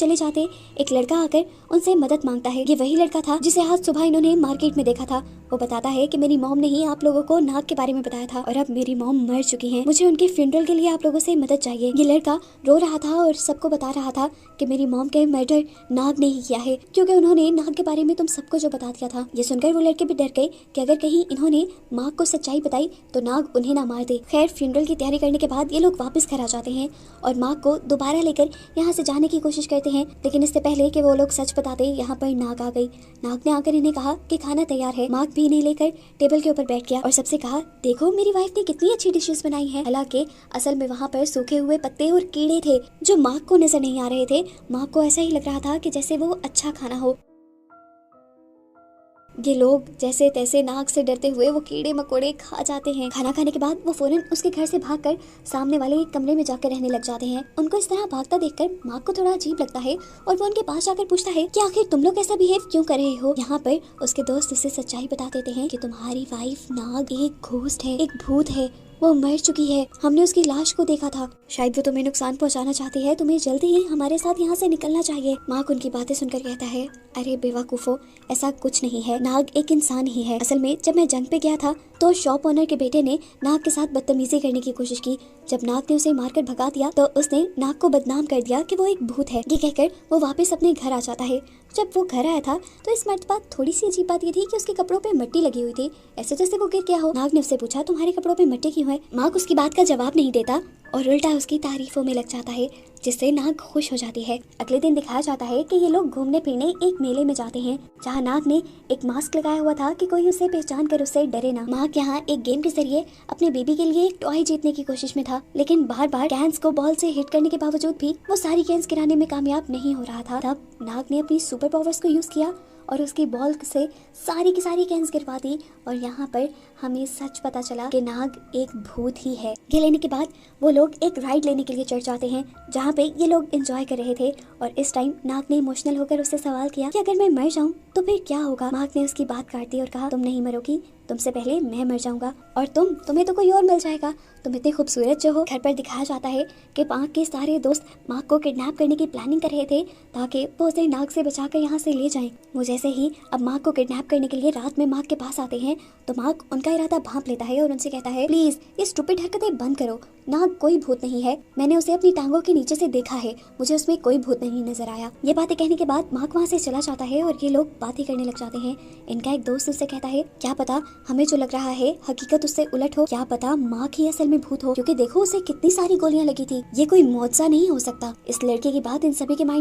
चले जाते एक लड़का आकर उनसे मदद मांगता है। ये वही लड़का था जिसे आज सुबह इन्होंने मार्केट में देखा था। वो बताता है कि मेरी मॉम ने ही आप लोगों को नाग के बारे में बताया था और अब मेरी मॉम मर चुकी है, मुझे उनके फ्यूनरल के लिए आप लोगों से मदद चाहिए। ये लड़का रो रहा था और सबको बता रहा था कि मेरी मॉम के मर्डर नाग ने ही किया है, क्योंकि उन्होंने नाग के बारे में तुम सबको जो बता दिया था। ये सुनकर वो लड़के भी डर गए कि अगर कहीं इन्होंने माँ को सच्चाई बताई तो नाग उन्हें ना मार दे। खैर फ्यूनरल की तैयारी करने के बाद ये लोग वापस घर आ जाते हैं और माँ को दोबारा लेकर यहाँ से जाने की कोशिश करते हैं, लेकिन इससे पहले कि वो लोग सच बताते यहाँ पर नाग आ गई। नाग ने आकर इन्हें कहा कि खाना तैयार है। माँ भी इन्हें लेकर टेबल के ऊपर बैठ गया और सबसे कहा, देखो मेरी वाइफ ने कितनी अच्छी डिशेस बनाई हैं। हालांकि असल में वहाँ पर सूखे हुए पत्ते और कीड़े थे जो माँ को नजर नहीं आ रहे थे। माँ को ऐसा ही लग रहा था कि जैसे वो अच्छा खाना हो। ये लोग जैसे तैसे नाग से डरते हुए वो कीड़े मकोड़े खा जाते हैं। खाना खाने के बाद वो फौरन उसके घर से भागकर सामने वाले एक कमरे में जाकर रहने लग जाते हैं। उनको इस तरह भागता देखकर माँ को थोड़ा अजीब लगता है और वो उनके पास जाकर पूछता है कि आखिर तुम लोग ऐसा बिहेव क्यों कर रहे हो। यहाँ पर उसके दोस्त उसे सच्चाई बता देते हैं कि तुम्हारी वाइफ नाग एक घोस्ट है, एक भूत है, वो मर चुकी है, हमने उसकी लाश को देखा था, शायद वो तुम्हें नुकसान पहुंचाना चाहती है, तुम्हें जल्दी ही हमारे साथ यहाँ से निकलना चाहिए। मार्क उनकी बातें सुनकर कहता है, अरे बेवकूफो, ऐसा कुछ नहीं है, नाग एक इंसान ही है। असल में जब मैं जंग पे गया था तो शॉप ओनर के बेटे ने नाग के साथ बदतमीजी करने की कोशिश की। जब नाग ने उसे मारकर भगा दिया तो उसने नाग को बदनाम कर दिया कि वो एक भूत है। ये कहकर वो वापस अपने घर आ जाता है। जब वो घर आया था तो इस मर्तबा थोड़ी सी अजीब बात ये थी कि उसके कपड़ों पे मिट्टी लगी हुई थी, ऐसे जैसे वो गिर गया हो। नाग ने उससे पूछा, तुम्हारे कपड़ों पे मिट्टी क्यों है? मार्क उसकी बात का जवाब नहीं देता और उल्टा उसकी तारीफों में लग जाता है, जिससे नाग खुश हो जाती है। अगले दिन दिखाया जाता है कि ये लोग घूमने फिरने एक मेले में जाते हैं जहाँ नाग ने एक मास्क लगाया हुआ था कि कोई उसे पहचान कर उससे डरे ना। मार्क यहाँ एक गेम के जरिए अपने बेबी के लिए एक टॉय जीतने की कोशिश में था, लेकिन बार बार कैंस को बॉल से हिट करने के बावजूद भी वो सारी कैंस गिराने में कामयाब नहीं हो रहा था। तब नाग ने अपनी सुपर पावर्स को यूज किया और उसकी बॉल से सारी की सारी कैंस गिरवा दी और यहाँ पर हमें सच पता चला कि नाग एक भूत ही है। ये लेने के बाद वो लोग एक राइड लेने के लिए चढ़ जाते हैं जहाँ पे ये लोग एंजॉय कर रहे थे और इस टाइम नाग ने इमोशनल होकर उससे सवाल किया कि अगर मैं मर जाऊँ तो फिर क्या होगा। नाग ने उसकी बात काट दी और कहा, तुम नहीं मरोगी, तुमसे पहले मैं मर जाऊंगा और तुम्हें तो कोई और मिल जाएगा, तुम इतने खूबसूरत जो हो। घर पर दिखाया जाता है कि मार्क के सारे दोस्त मार्क को किडनैप करने की प्लानिंग कर रहे थे ताकि वो उसे नाग से बचाकर यहाँ से ले जाएं। वो जैसे ही अब मार्क को किडनैप करने के लिए रात में मार्क के पास आते हैं तो मार्क उनका इरादा भांप लेता है और उनसे कहता है, प्लीज ये स्टूपिड हरकतें बंद करो, नाग कोई भूत नहीं है, मैंने उसे अपनी टांगों के नीचे से देखा है, मुझे उसमें कोई भूत नहीं नजर आया। ये बातें कहने के बाद मार्क वहाँ से चला जाता है और ये लोग बातें करने लग जाते हैं। इनका एक दोस्त उससे कहता है, क्या पता हमें जो लग रहा है हकीकत उससे उलट हो, क्या पता मार्क ही असल में भूत हो, क्योंकि देखो उसे कितनी सारी गोलियां लगी थी, ये कोई मुआवजा नहीं हो सकता। इस लड़के की बात इन सभी के माइंड